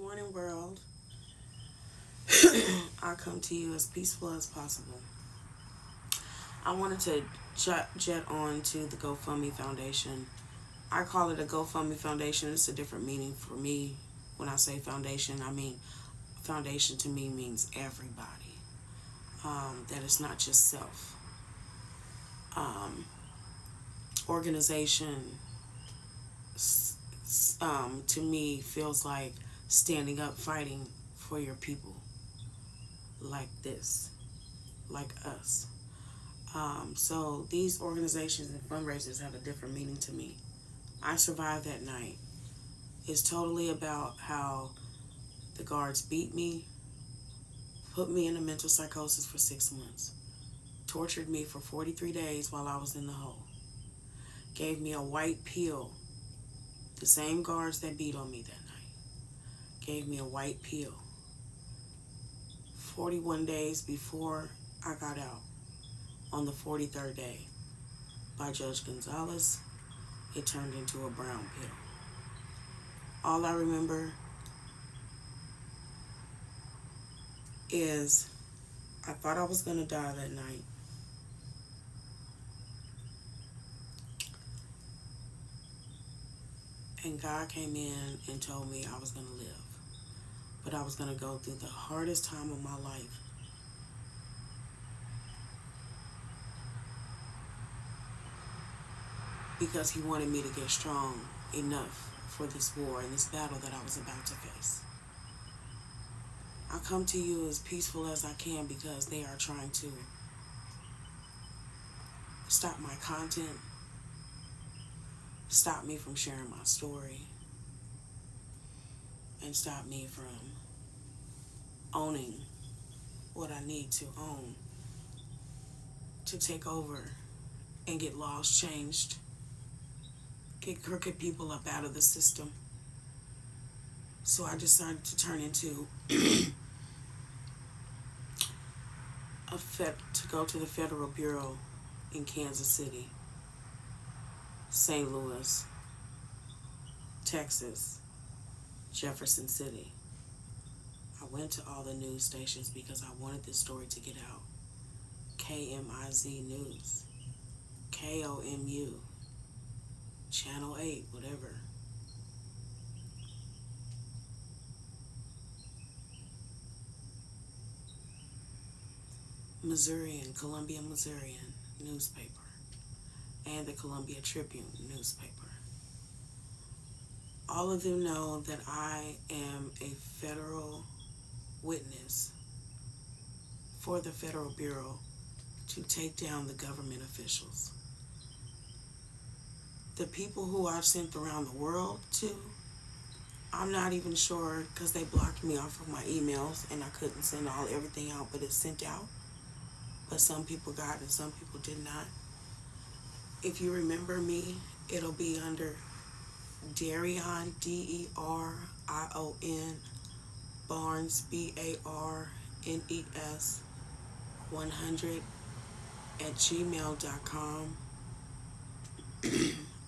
morning, world. I come to you as peaceful as possible. I wanted to jet on to the GoFundMe Foundation. I call it a GoFundMe Foundation. It's a different meaning for me. When I say foundation, I mean foundation to me means everybody. That it's not just self. Um, Organization to me feels like standing up, fighting for your people, like this, like us. So these organizations and fundraisers have a different meaning to me. I survived that night. It's totally about how the guards beat me, put me in a mental psychosis for 6 months, tortured me for 43 days while I was in the hole, gave me a white pill, the same guards that beat on me that night, gave me a white pill 41 days before I got out on the 43rd day. By Judge Gonzalez, it turned into a brown pill. All I remember is I thought I was going to die that night. And God came in and told me I was going to live. But I was going to go through the hardest time of my life. Because He wanted me to get strong enough for this war and this battle that I was about to face. I come to you as peaceful as I can because they are trying to stop my content, stop me from sharing my story, and stop me from owning what I need to own to take over and get laws changed, get crooked people up out of the system. So I decided to turn into to go to the Federal Bureau in Kansas City, St. Louis, Texas, Jefferson City. I went to all the news stations because I wanted this story to get out. KMIZ News, KOMU, Channel 8, whatever. Missourian, Columbia Missourian newspaper, and the Columbia Tribune newspaper. All of them know that I am a federal witness for the Federal Bureau to take down the government officials. The people who I've sent around the world to, I'm not even sure because they blocked me off of my emails and I couldn't send everything out, but it's sent out. But some people got it and some people did not. If you remember me, it'll be under Derion, Derion, Barnes, Barnes, 100 at gmail.com.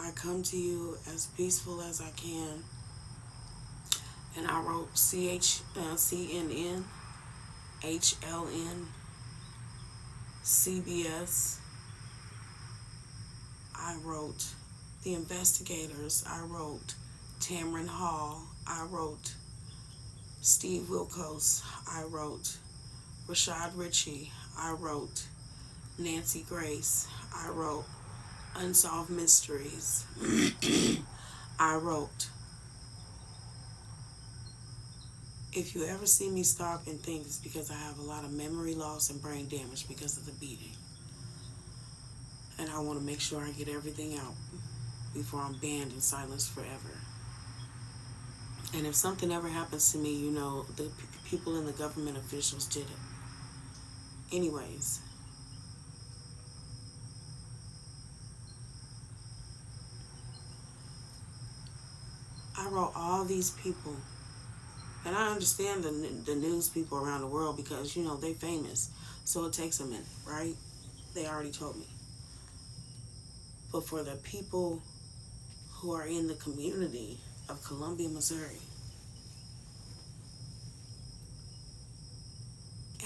I come to you as peaceful as I can. And I wrote CNN, HLN, CBS. I wrote the investigators. I wrote Tamron Hall. I wrote Steve Wilkos. I wrote Rashad Ritchie. I wrote Nancy Grace. I wrote Unsolved Mysteries. I wrote. If you ever see me stop and think, it's because I have a lot of memory loss and brain damage because of the beating. And I want to make sure I get everything out before I'm banned and silenced forever. And if something ever happens to me, you know, the people and the government officials did it. Anyways, I wrote all these people. And I understand the news people around the world because, you know, they famous. So it takes a minute, right? They already told me. But for the people who are in the community of Columbia, Missouri,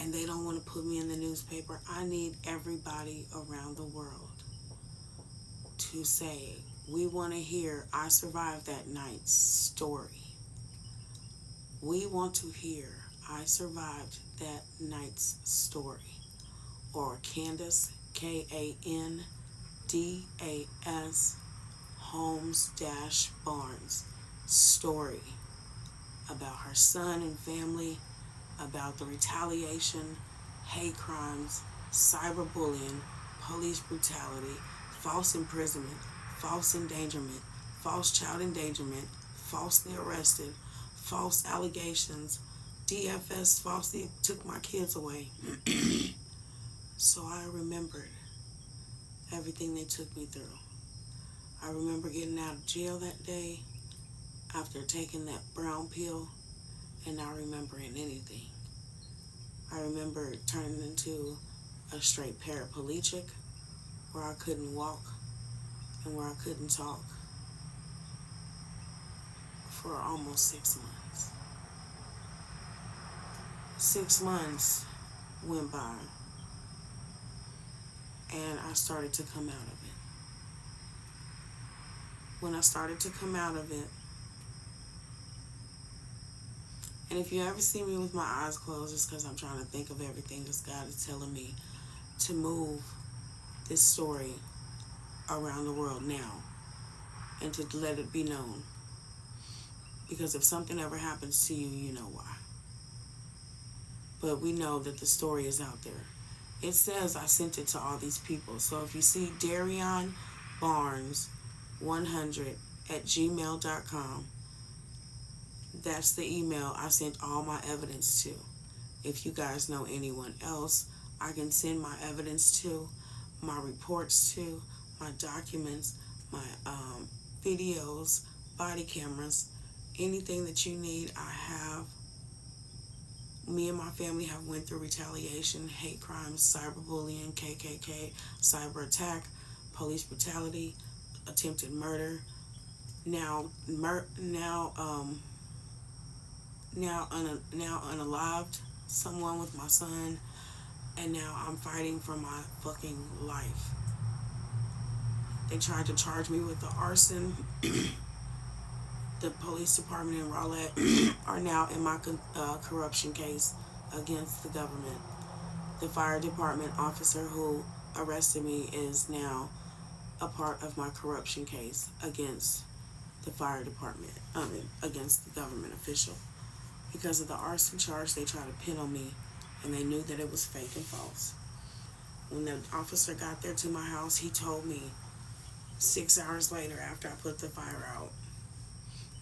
and they don't want to put me in the newspaper. I need everybody around the world to say, we want to hear I survived that night's story. We want to hear I survived that night's story. Or Candace, Kandas Holmes-Barnes story about her son and family, about the retaliation, hate crimes, cyberbullying, police brutality, false imprisonment, false endangerment, false child endangerment, falsely arrested, false allegations, DFS falsely took my kids away. So I remembered everything they took me through. I remember getting out of jail that day after taking that brown pill and not remembering anything. I remember turning into a straight paraplegic where I couldn't walk and where I couldn't talk for almost 6 months. 6 months went by and I started to come out of it. When I started to come out of it, and if you ever see me with my eyes closed, it's because I'm trying to think of everything because God is telling me to move this story around the world now and to let it be known. Because if something ever happens to you, you know why. But we know that the story is out there. It says I sent it to all these people. So if you see Darion Barnes 100@gmail.com, that's the email I sent all my evidence to. If you guys know anyone else, I can send my evidence to, my reports to, my documents, my videos, body cameras, anything that you need, I have. Me and my family have went through retaliation, hate crimes, cyberbullying, KKK, cyber attack, police brutality, attempted murder, now unalived someone with my son, and now I'm fighting for my fucking life. They tried to charge me with the arson. The police department in Rowlett are now in my corruption case against the government. The fire department officer who arrested me is now a part of my corruption case against the fire department, against the government official. Because of the arson charge they tried to pin on me, and they knew that it was fake and false. When the officer got there to my house, he told me 6 hours later after I put the fire out,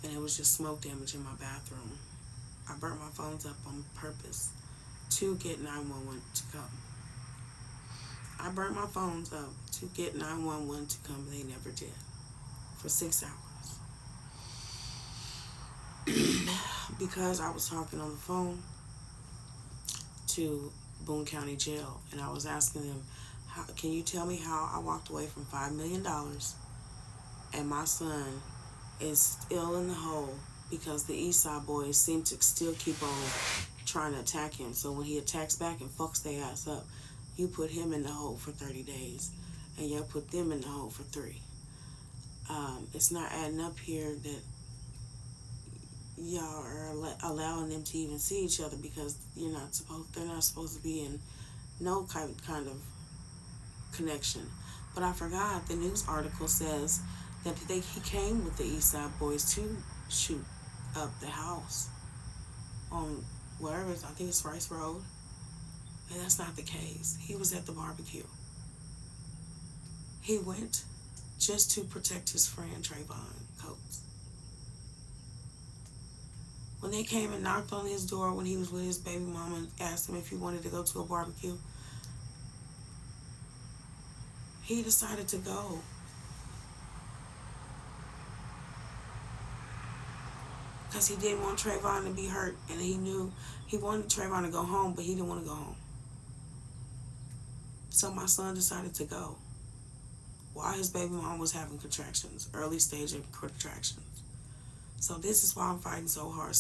and it was just smoke damage in my bathroom. I burnt my phones up on purpose to get 911 to come. I burnt my phones up to get 911 to come, but they never did. For 6 hours. Because I was talking on the phone to Boone County Jail, and I was asking them, can you tell me how I walked away from $5 million and my son is still in the hole because the Eastside boys seem to still keep on trying to attack him. So when he attacks back and fucks their ass up, you put him in the hole for 30 days and you put them in the hole for 3. It's not adding up here that y'all are allowing them to even see each other because they're not supposed to be in no kind of connection. But I forgot the news article says that he came with the Eastside boys to shoot up the house on wherever, I think it's Rice Road. And that's not the case. He was at the barbecue. He went just to protect his friend Trayvon Coates. When they came and knocked on his door when he was with his baby mama and asked him if he wanted to go to a barbecue, he decided to go. Because he didn't want Trayvon to be hurt, and he knew he wanted Trayvon to go home, but he didn't want to go home. So my son decided to go while his baby mom was having contractions, early stage of contractions. So this is why I'm fighting so hard.